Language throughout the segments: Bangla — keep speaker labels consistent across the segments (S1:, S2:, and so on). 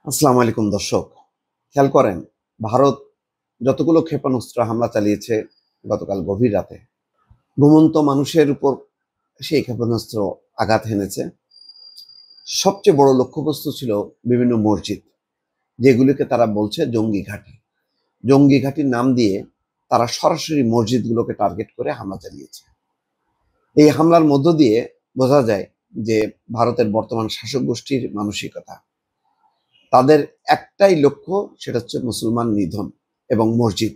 S1: আসসালামু আলাইকুম দর্শক, খেয়াল করেন ভারত যতগুলো ক্ষেপণাস্ত্র হামলা চালিয়েছে গতকাল গভীর রাতে ঘুমন্ত মানুষের উপর সেই ক্ষেপণাস্ত্র আঘাত হেনেছে। সবচেয়ে বড় লক্ষ্যবস্তু ছিল বিভিন্ন মসজিদ, যেগুলিকে তারা বলছে জঙ্গি ঘাঁটি। জঙ্গি ঘাঁটির নাম দিয়ে তারা সরাসরি মসজিদগুলোকে টার্গেট করে হামলা চালিয়েছে। এই হামলার মধ্য দিয়ে বোঝা যায় যে ভারতের বর্তমান শাসক গোষ্ঠীর মানসিকতা, তাদের একটাই লক্ষ্য, সেটা হচ্ছে মুসলমান নিধন এবং মসজিদ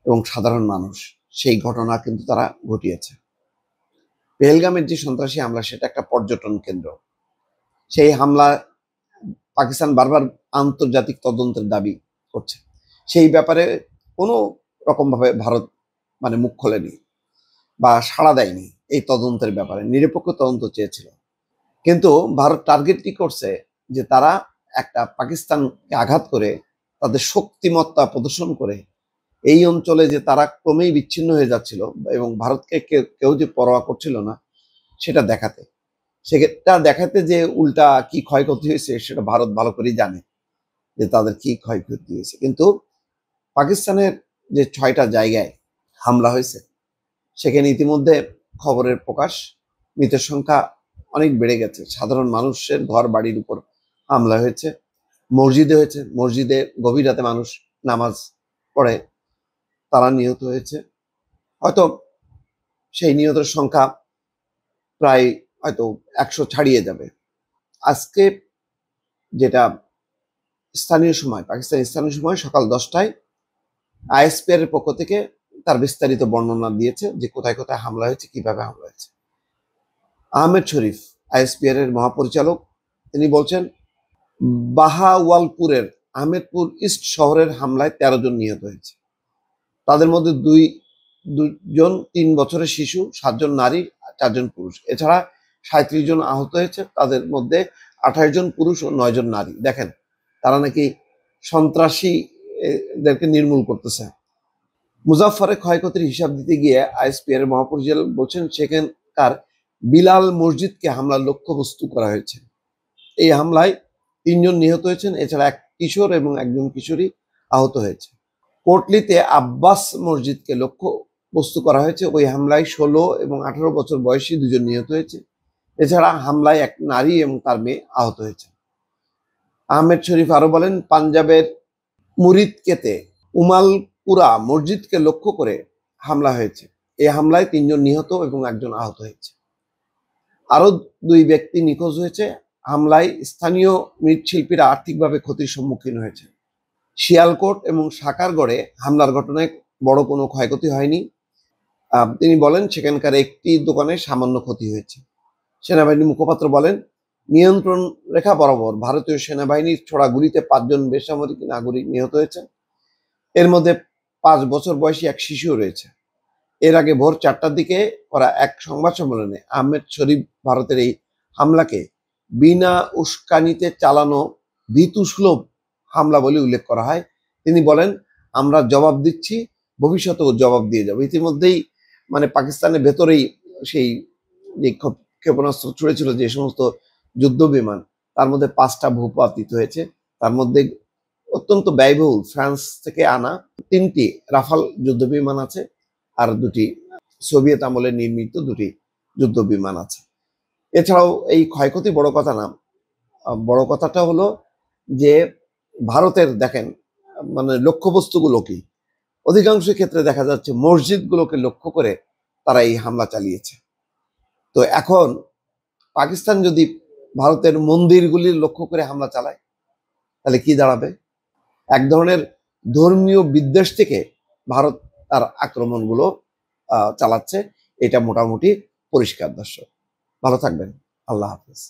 S1: এবং সাধারণ মানুষ। সেই ঘটনা কিন্তু তারা ঘটিয়েছে। পেহেলগামের যে সন্ত্রাসী হামলা, সেটা একটা পর্যটন কেন্দ্র। সেই হামলা পাকিস্তান বারবার আন্তর্জাতিক তদন্তের দাবি করছে। সেই ব্যাপারে কোনো রকমভাবে ভারত মুখ খোলেনি বা সাড়া দেয়নি। এই তদন্তের ব্যাপারে নিরপেক্ষ তদন্ত চেয়েছিল, কিন্তু ভারত টার্গেট কি করছে যে তারা একটা পাকিস্তানকে আঘাত করে, তাদের শক্তিমত্তা প্রদর্শন করে এই অঞ্চলে যে তারা ক্রমেই বিচ্ছিন্ন হয়ে যাচ্ছিল এবং ভারতকে কেউ যে পরোয়া করছিল না, সেটা দেখাতে। সেটা দেখাতে যে উল্টা কি ক্ষয়ক্ষতি হয়েছে সেটা ভারত ভালো করেই জানে যে তাদের কি ক্ষয়ক্ষতি হয়েছে। কিন্তু পাকিস্তানের যে 6টা জায়গায় হামলা হয়েছে, সেখানে ইতিমধ্যে খবরের প্রকাশ, মৃতের সংখ্যা অনেক বেড়ে গেছে। সাধারণ মানুষের ঘর বাড়ির উপর হামলা হয়েছে, মসজিদে হয়েছে। মসজিদে গভীর রাতে মানুষ নামাজ পড়ে, তারা নিহত হয়েছে। হয়তো সেই নিহতের সংখ্যা প্রায় হয়তো 100 ছাড়িয়ে যাবে। আজকে যেটা স্থানীয় সময়, পাকিস্তান স্থানীয় সময় সকাল 10টায় আইএসপিআর এর পক্ষ থেকে তার বিস্তারিত বর্ণনা দিয়েছে যে কোথায় কোথায় হামলা হয়েছে, কিভাবে হামলা হয়েছে। আহমেদ শরীফ, আইএসপিআর এর মহাপরিচালক, তিনি বলছেন বাহাওয়ালপুরের আহমেদপুর ইস্ট শহরের হামলায় 13 জন নিহত হয়েছে। তাদের মধ্যে দুজন 3 বছরের শিশু, 7 জন নারী, 4 জন পুরুষ। এছাড়া 37 জন আহত হয়েছে, তাদের মধ্যে 28 জন পুরুষ ও 9 জন নারী। দেখেন, তারা নাকি সন্ত্রাসীদেরকে নির্মূল করতেছে। মুজাফফরে ক্ষয়ক্ষতির হিসাব দিতে গিয়ে আইএসপিআর এর মহাপরিচালক বলছেন সেখানকার বিলাল মসজিদকে হামলার লক্ষ্যবস্তু করা হয়েছে। এই হামলায় 3 জন নিহত হয়েছেন, এছাড়া এক কিশোর এবং একজন কিশোরী আহত হয়েছে। কোটলিতে আব্বাস মসজিদকে লক্ষ্য বস্তু করা হয়েছে। ওই হামলায় 16 এবং 18 বছর বয়সী 2 জন নিহত হয়েছে। এছাড়া হামলায় এক নারী এবং তার মেয়ে আহত হয়েছে। আহমেদ শরীফ আরো বলেন, পাঞ্জাবের মুরিদকেতে উমালপুরা মসজিদকে লক্ষ্য করে হামলা হয়েছে। এই হামলায় 3 জন নিহত এবং 1 জন আহত হয়েছে। আরো 2 ব্যক্তি নিখোঁজ হয়েছে। হামলায় স্থানীয় মৃৎশিল্পীরা আর্থিকভাবে ক্ষতির সম্মুখীন হয়েছে। শিয়ালকোট এবং সাকারগড়ে হামলার ঘটনায় বড় কোনো ক্ষয়ক্ষতি হয়নি। তিনি বলেন সেখানকার একটি দোকানে সামান্য ক্ষতি হয়েছে। সেনাবাহিনীর মুখপাত্র বলেন, নিয়ন্ত্রণ রেখা বরাবর ভারতীয় সেনাবাহিনীর ছোড়া গুলিতে 5 জন বেসামরিক নাগরিক নিহত হয়েছে। এর মধ্যে 5 বছর বয়সী এক শিশুও রয়েছে। এর আগে ভোর 4টার দিকে করা এক সংবাদ সম্মেলনে আহমেদ শরীফ ভারতের এই হামলাকে বিনা উস্কানিতে চালানো ভীতুসুলভ হামলা বলে উল্লেখ করা হয়। তিনি বলেন, আমরা জবাব দিচ্ছি, ভবিষ্যতেও জবাব দিয়ে যাব। ইতিমধ্যেই পাকিস্তানের ভেতরেই সেই যে ক্ষেপণাস্ত্র ছুড়েছিল যে সমস্ত যুদ্ধ বিমান, তার মধ্যে 5টা ভূপাতিত হয়েছে। তার মধ্যে অত্যন্ত ব্যয়বহুল ফ্রান্স থেকে আনা 3টি রাফাল যুদ্ধ বিমান আছে, আর 2টি সোভিয়েত আমলে নির্মিত 2টি যুদ্ধ বিমান আছে। এছাড়াও এই ক্ষয়ক্ষতি বড় কথা না, বড় কথাটা হলো যে ভারতের দেখেন লক্ষ্যবস্তুগুলো কি। অধিকাংশ ক্ষেত্রে দেখা যাচ্ছে মসজিদগুলোকে লক্ষ্য করে তারা এই হামলা চালিয়েছে। তো এখন পাকিস্তান যদি ভারতের মন্দিরগুলির লক্ষ্য করে হামলা চালায়, তাহলে কি দাঁড়াবে? এক ধরনের ধর্মীয় বিদ্বেষ থেকে ভারত তার আক্রমণগুলো চালাচ্ছে, এটা মোটামুটি পরিষ্কার। দর্শক, ভালো থাকবেন। আল্লাহ হাফেজ।